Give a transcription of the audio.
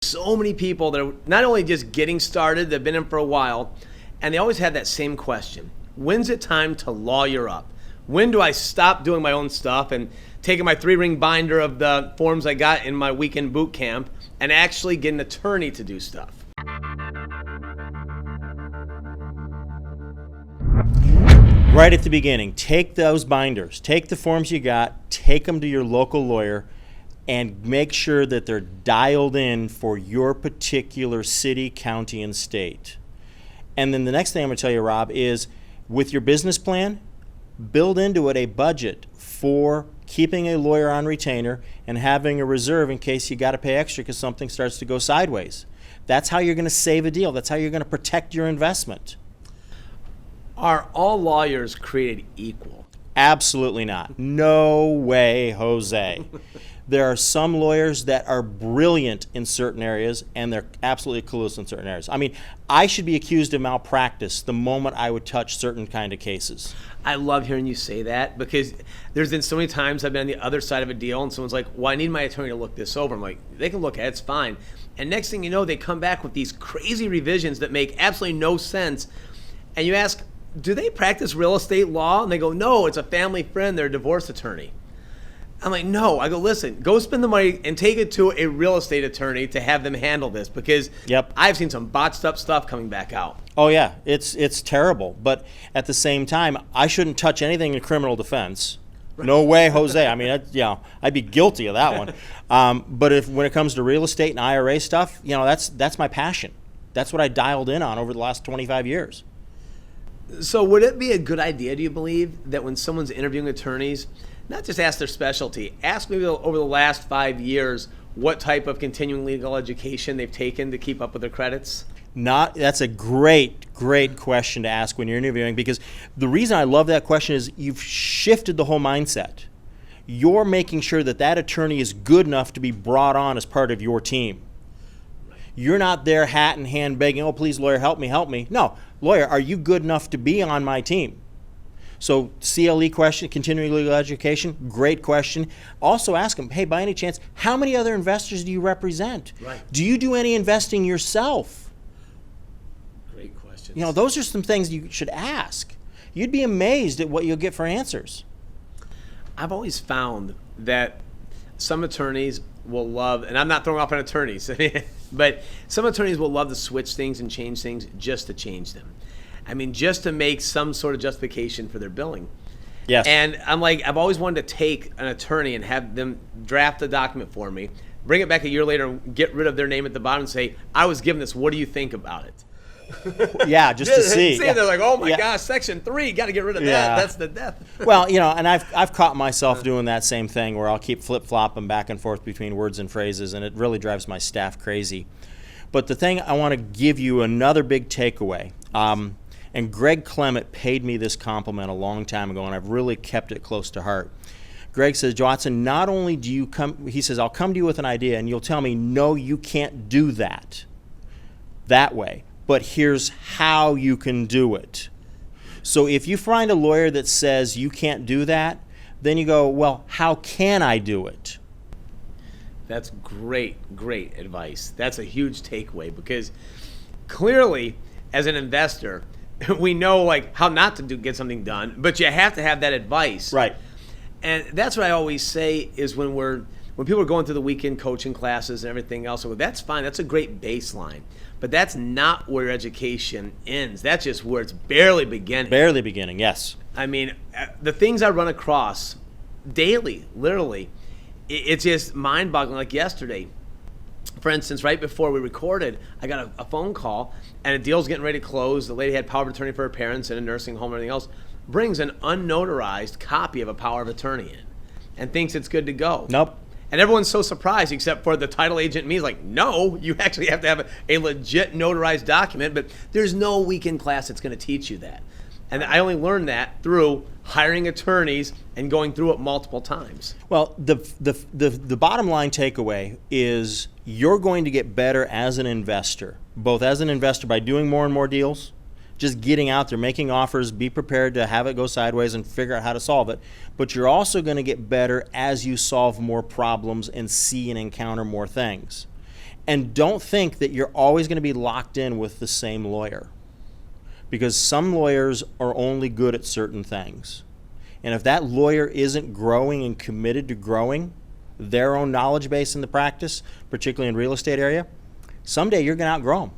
So many people that are not only just getting started, they've been in for a while, and they always have that same question. When's it time to lawyer up? When do I stop doing my own stuff and taking my 3-ring binder of the forms I got in my weekend boot camp and actually get an attorney to do stuff? Right at the beginning, take those binders, take the forms you got, take them to your local lawyer, and make sure that they're dialed in for your particular city, county, and state. And then the next thing I'm going to tell you, Rob, is with your business plan, build into it a budget for keeping a lawyer on retainer and having a reserve in case you got to pay extra because something starts to go sideways. That's how you're going to save a deal. That's how you're going to protect your investment. Are all lawyers created equal? Absolutely not. No way, Jose. There are some lawyers that are brilliant in certain areas, and they're absolutely clueless in certain areas. I mean, I should be accused of malpractice the moment I would touch certain kind of cases. I love hearing you say that because there's been so many times I've been on the other side of a deal and someone's like, well, I need my attorney to look this over. I'm like, they can look at it, it's fine. And next thing you know, they come back with these crazy revisions that make absolutely no sense. And you ask, do they practice real estate law? And they go, no, it's a family friend, they're a divorce attorney. I'm like, no. I go, listen, go spend the money and take it to a real estate attorney to have them handle this because I've seen some botched up stuff coming back out. Oh, yeah. It's terrible. But at the same time, I shouldn't touch anything in criminal defense. Right. No way, Jose. I mean, I'd be guilty of that one. But when it comes to real estate and IRA stuff, that's my passion. That's what I dialed in on over the last 25 years. So would it be a good idea, do you believe, that when someone's interviewing attorneys, not just ask their specialty, ask maybe over the last 5 years what type of continuing legal education they've taken to keep up with their credits? That's a great question to ask when you're interviewing, because the reason I love that question is you've shifted the whole mindset. You're making sure that attorney is good enough to be brought on as part of your team. You're not there hat in hand begging, oh, please, lawyer, help me. No, lawyer, are you good enough to be on my team? So CLE question, continuing legal education, great question. Also ask them, hey, by any chance, how many other investors do you represent? Right. Do you do any investing yourself? Great questions. Those are some things you should ask. You'd be amazed at what you'll get for answers. I've always found that some attorneys will love, and I'm not throwing off on attorneys, but some attorneys will love to switch things and change things just to change them. I mean, just to make some sort of justification for their billing. Yes. And I'm like, I've always wanted to take an attorney and have them draft a document for me, bring it back a year later, get rid of their name at the bottom and say, I was given this, what do you think about it? Yeah, just to see. They're like, oh my gosh, section 3, got to get rid of that. That's the death. Well, and I've caught myself doing that same thing where I'll keep flip-flopping back and forth between words and phrases, and it really drives my staff crazy. But the thing I want to give you another big takeaway, and Greg Clement paid me this compliment a long time ago, and I've really kept it close to heart. Greg says, Watson, not only do you come, he says, I'll come to you with an idea, and you'll tell me, no, you can't do that way. But here's how you can do it. So if you find a lawyer that says you can't do that, then you go, well, how can I do it? That's great advice. That's a huge takeaway because clearly, as an investor, we know how not to get something done, but you have to have that advice. Right. And that's what I always say is when people are going through the weekend coaching classes and everything else, that's fine. That's a great baseline. But that's not where education ends. That's just where it's barely beginning. Barely beginning, yes. I mean, the things I run across daily, literally, it's just mind-boggling. Like yesterday, for instance, right before we recorded, I got a phone call, and a deal's getting ready to close. The lady had power of attorney for her parents in a nursing home and everything else, brings an unnotarized copy of a power of attorney in and thinks it's good to go. Nope. And everyone's so surprised except for the title agent and me. Is like, no, you actually have to have a legit notarized document, but there's no weekend class that's going to teach you that. And I only learned that through hiring attorneys and going through it multiple times. Well, the bottom line takeaway is you're going to get better as an investor, both as an investor by doing more and more deals, just getting out there, making offers, be prepared to have it go sideways and figure out how to solve it. But you're also going to get better as you solve more problems and see and encounter more things. And don't think that you're always going to be locked in with the same lawyer, because some lawyers are only good at certain things. And if that lawyer isn't growing and committed to growing their own knowledge base in the practice, particularly in real estate area, someday you're going to outgrow them.